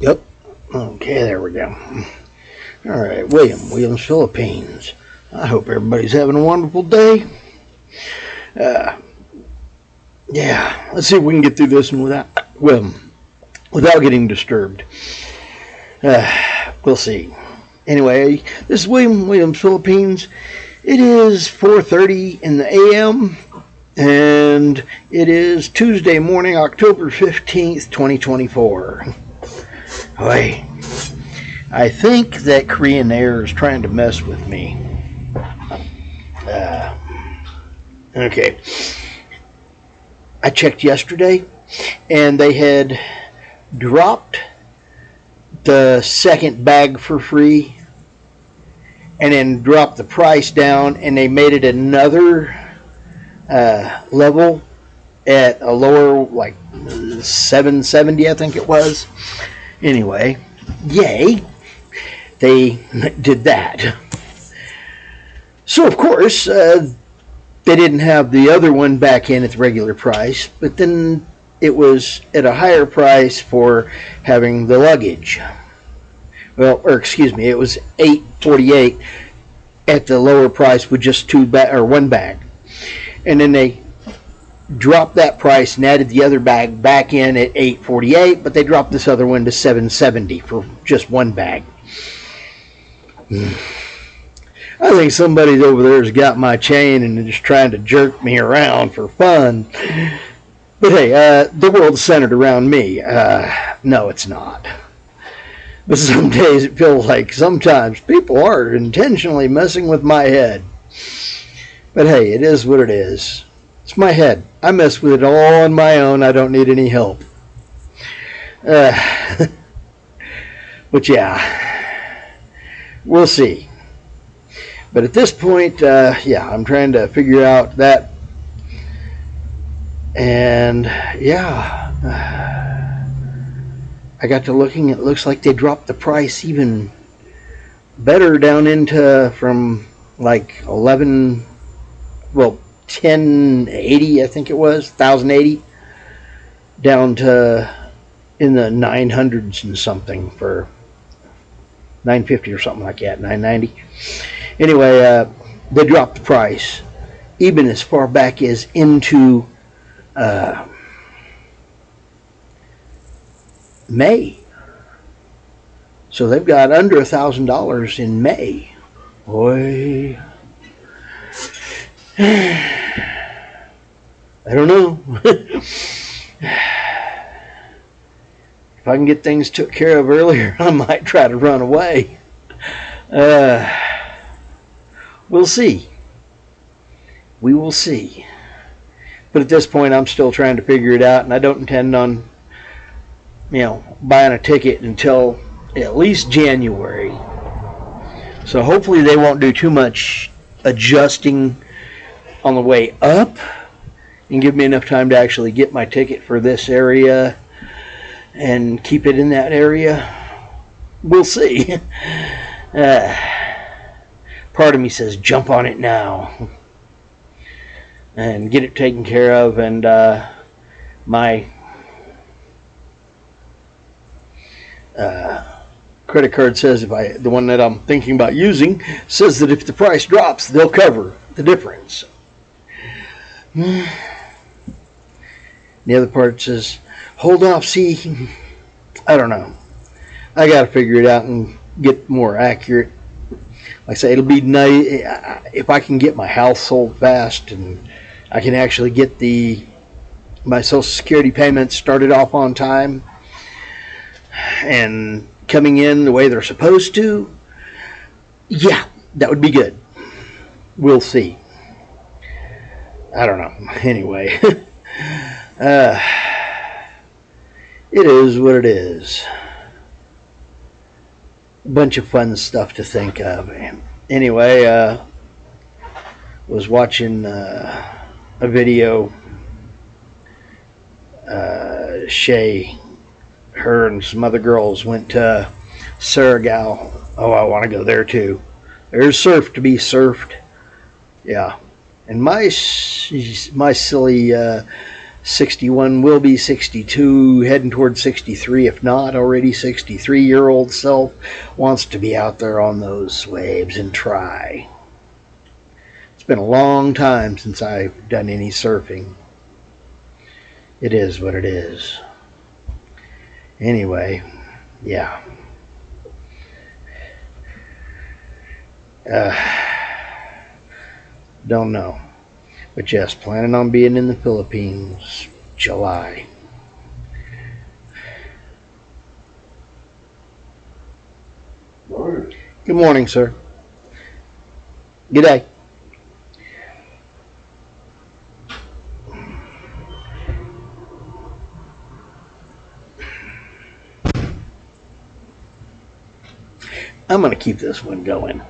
Yep. Okay, there we go. All right, Williams, Philippines. I hope everybody's having a wonderful day. Yeah, let's see if we can get through this one without getting disturbed. We'll see. Anyway, this is Williams, Philippines. It is 4:30 in the a.m. and it is Tuesday morning, October 15th, 2024. Boy, I think that Korean Air is trying to mess with me. Okay. I checked yesterday, and they had dropped the second bag for free, and then dropped the price down, and they made it another level at a lower, like $7.70, I think it was. Anyway, yay, they did that. So, of course, they didn't have the other one back in at the regular price, but then it was at a higher price for having the luggage. Well, or excuse me, it was $8.48 at the lower price with just one bag. And then they dropped that price and added the other bag back in at $8.48, but they dropped this other one to $7.70 for just one bag. I think somebody over there has got my chain and is trying to jerk me around for fun. But hey, the world's centered around me. No, it's not. But some days it feels like sometimes people are intentionally messing with my head. But hey, it is what it is. It's my head. I mess with it all on my own. I don't need any help. But yeah, we'll see. But at this point, I'm trying to figure out that. And yeah, I got to looking. It looks like they dropped the price even better down into from like 1080, I think it was 1080, down to in the 900s and something for 950 or something like that, 990. Anyway, they dropped the price even as far back as into May. So they've got under $1,000 in May. Boy, I don't know. If I can get things took care of earlier, I might try to run away. We'll see. We will see. But at this point, I'm still trying to figure it out, and I don't intend on, buying a ticket until at least January. So hopefully they won't do too much adjusting on the way up and give me enough time to actually get my ticket for this area and keep it in that area. We'll see. Part of me says jump on it now and get it taken care of, and my credit card says the one that I'm thinking about using says that if the price drops, they'll cover the difference. The other part says hold off, see. I don't know. I got to figure it out and get more accurate. Like I say, it'll be nice if I can get my house sold fast and I can actually get my Social Security payments started off on time and coming in the way they're supposed to. Yeah, that would be good. We'll see. I don't know. Anyway, it is what it is. A bunch of fun stuff to think of. Anyway, was watching a video. Shay, her and some other girls went to Surigao. Oh, I want to go there too. There's surf to be surfed. Yeah. And my silly 61 will be 62, heading towards 63, if not already 63-year-old self wants to be out there on those waves and try. It's been a long time since I've done any surfing. It is what it is. Anyway, yeah. Don't know. But yes, planning on being in the Philippines, July. Morning. Good morning, sir. Good day. I'm going to keep this one going.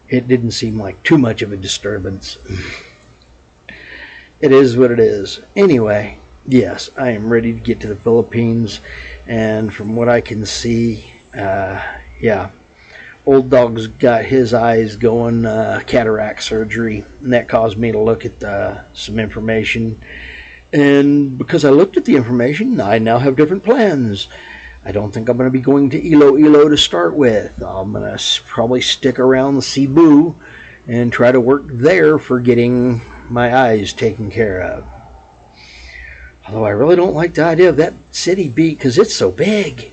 It didn't seem like too much of a disturbance. It is what it is. Anyway, yes, I am ready to get to the Philippines, and from what I can see, yeah, old dog's got his eyes going, cataract surgery, and that caused me to look at some information. And because I looked at the information, I now have different plans. I don't think I'm going to be going to Iloilo to start with. I'm going to probably stick around Cebu and try to work there for getting my eyes taken care of. Although I really don't like the idea of that city because it's so big.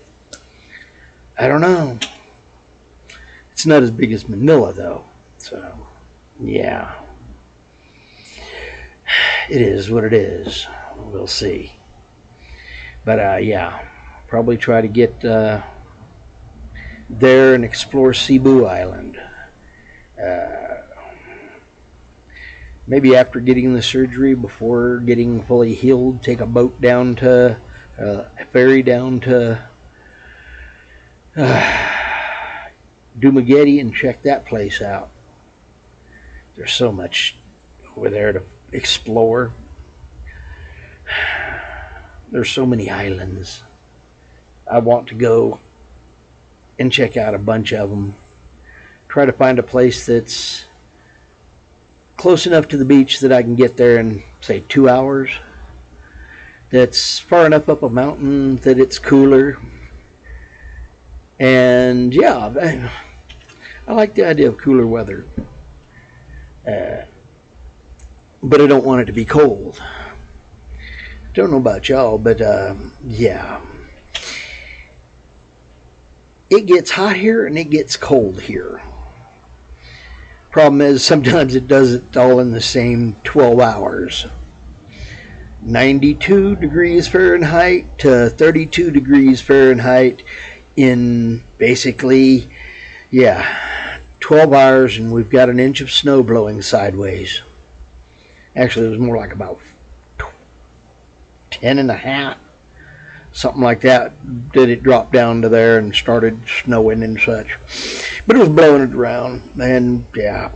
I don't know. It's not as big as Manila, though. So, yeah. It is what it is. We'll see. But, yeah. Probably try to get there and explore Cebu Island. Maybe after getting the surgery, before getting fully healed, take a boat down to, a ferry down to Dumaguete and check that place out. There's so much over there to explore. There's so many islands. I want to go and check out a bunch of them. Try to find a place that's close enough to the beach that I can get there in, say, 2 hours. That's far enough up a mountain that it's cooler. And, yeah, I like the idea of cooler weather. But I don't want it to be cold. Don't know about y'all, but, yeah. It gets hot here and it gets cold here. Problem is, sometimes it does it all in the same 12 hours. 92 degrees Fahrenheit to 32 degrees Fahrenheit in basically, yeah, 12 hours, and we've got an inch of snow blowing sideways. Actually, it was more like about 10 and a half. Something like that it dropped down to there and started snowing and such. But it was blowing it around, and yeah.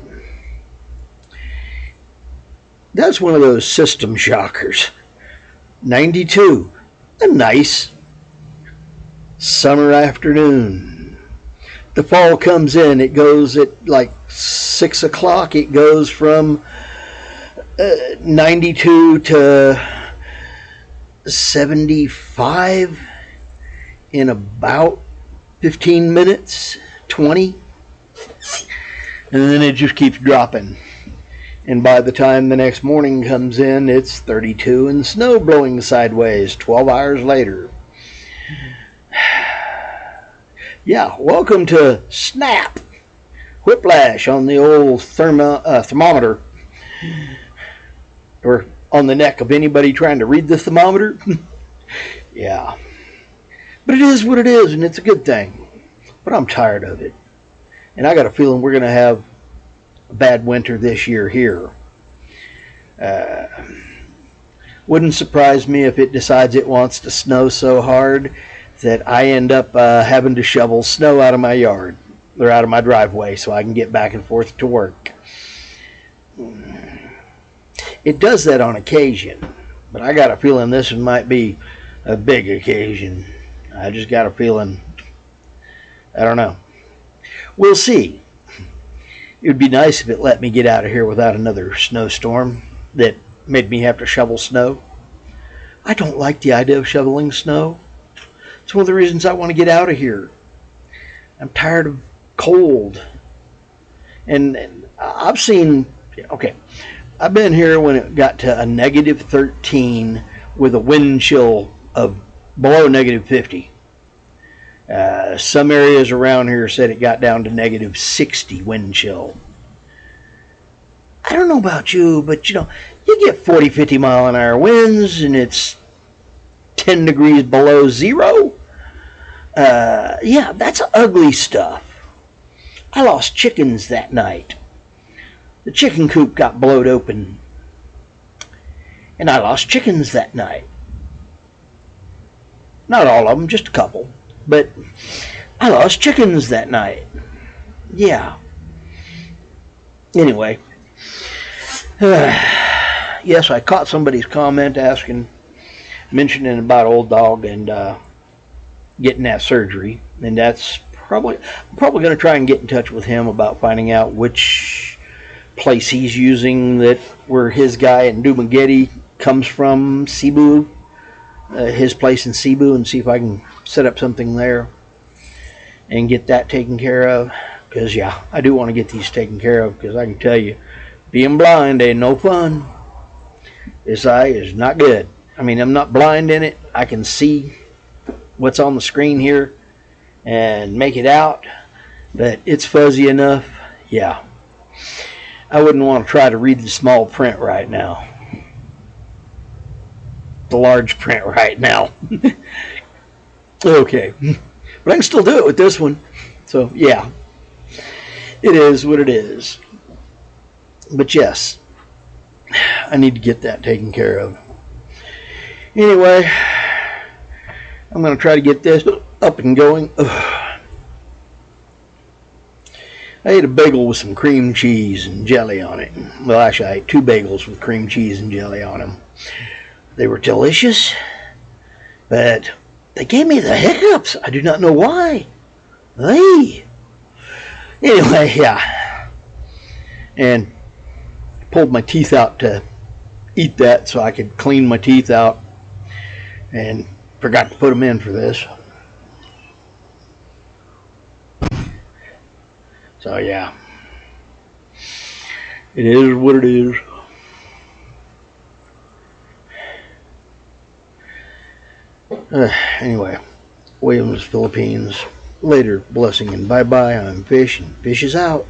That's one of those system shockers. 92. A nice summer afternoon. The fall comes in. It goes at like 6 o'clock. It goes from 92 to 75 in about 15 minutes, 20, and then it just keeps dropping. And by the time the next morning comes in, it's 32 and snow blowing sideways 12 hours later. Yeah, welcome to Snap. Whiplash on the old thermometer. Or on the neck of anybody trying to read the thermometer. Yeah. But it is what it is, and it's a good thing. But I'm tired of it. And I got a feeling we're going to have a bad winter this year here. Wouldn't surprise me if it decides it wants to snow so hard that I end up having to shovel snow out of my yard. Or out of my driveway so I can get back and forth to work. It does that on occasion, but I got a feeling this one might be a big occasion. I just got a feeling, I don't know. We'll see. It would be nice if it let me get out of here without another snowstorm that made me have to shovel snow. I don't like the idea of shoveling snow. It's one of the reasons I want to get out of here. I'm tired of cold. And I've seen, okay, I've been here when it got to a negative 13 with a wind chill of below negative 50. Some areas around here said it got down to negative 60 wind chill. I don't know about you, but you get 40, 50 mile an hour winds and it's 10 degrees below zero. Yeah, that's ugly stuff. I lost chickens that night. The chicken coop got blowed open. And I lost chickens that night. Not all of them, just a couple. But I lost chickens that night. Yeah. Anyway. Yes, I caught somebody's comment mentioning about old dog and getting that surgery. And that's I'm probably going to try and get in touch with him about finding out which place he's using where his guy in Dumageddon comes from, Cebu, his place in Cebu, and see if I can set up something there and get that taken care of. Because, yeah, I do want to get these taken care of, because I can tell you, being blind ain't no fun. This eye is not good. I mean, I'm not blind in it. I can see what's on the screen here and make it out, but it's fuzzy enough. Yeah, I wouldn't want to try to read the small print right now, the large print right now. Okay, but I can still do it with this one. So yeah, it is what it is. But yes, I need to get that taken care of. Anyway, I'm going to try to get this up and going. Ugh. I ate a bagel with some cream cheese and jelly on it. Well, actually, I ate 2 bagels with cream cheese and jelly on them. They were delicious, but they gave me the hiccups. I do not know why. Hey. Anyway, yeah. And I pulled my teeth out to eat that so I could clean my teeth out, and forgot to put them in for this. So yeah, it is what it is. Anyway, Williams, Philippines. Later, blessing and bye-bye. I'm Fish, and Fish is out.